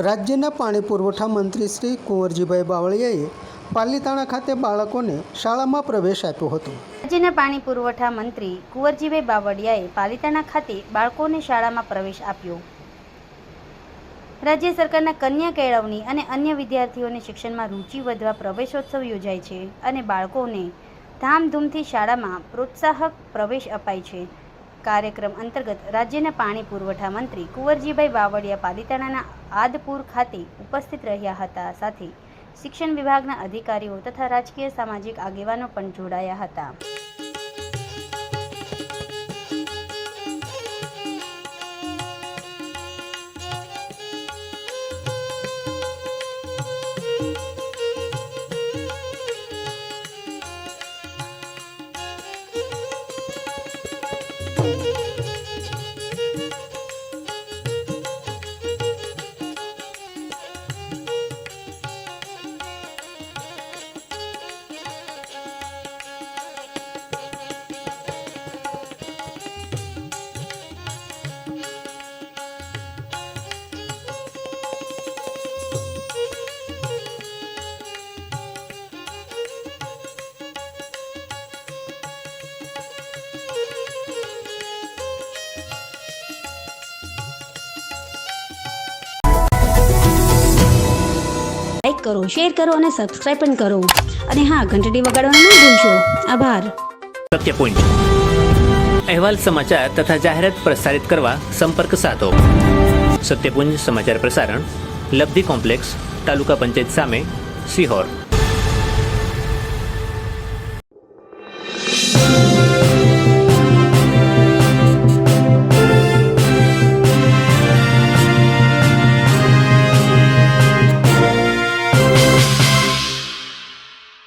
રાજ્યના પાણી પુરવઠા મંત્રી શ્રી કુંવરજીભાઈ બાવળિયાએ પાલીતાણા ખાતે બાળકોને શાળામાં પ્રવેશ આપ્યો હતો। રાજ્યના પાણી પુરવઠા મંત્રી કુંવરજીભાઈ બાવળિયાએ પાલીતાણા ખાતે બાળકોને શાળામાં પ્રવેશ આપ્યો। રાજ્ય સરકારના કન્યા કેળવણી અને અન્ય વિદ્યાર્થીઓને શિક્ષણમાં રુચિ વધવા પ્રવેશોત્સવ યોજાય છે અને બાળકોને ધામધૂમથી શાળામાં પ્રોત્સાહક પ્રવેશ અપાય છે। કાર્યક્રમ અંતર્ગત રાજ્યના પાણી પુરવઠા મંત્રી કુંવરજીભાઈ બાવળિયા પાલીતાણાના આદપુર ખાતે ઉપસ્થિત રહ્યા હતા। સાથે શિક્ષણ વિભાગના અધિકારીઓ તથા રાજકીય સામાજિક આગેવાનો પણ જોડાયા હતા। લાઈક કરો, શેર કરો અને સબસ્ક્રાઇબ પણ કરો અને હા, ઘંટડી વગાડવાનું ન ભૂલશો। આભાર। સત્યપુંજ અહેવાલ, સમાચાર તથા જાહેરાત પ્રસારિત કરવા સંપર્ક સાધો। સત્યપુંજ સમાચાર પ્રસારણ, લબ્ધિ કોમ્પ્લેક્સ, તાલુકા પંચાયત સામે, સિહોર।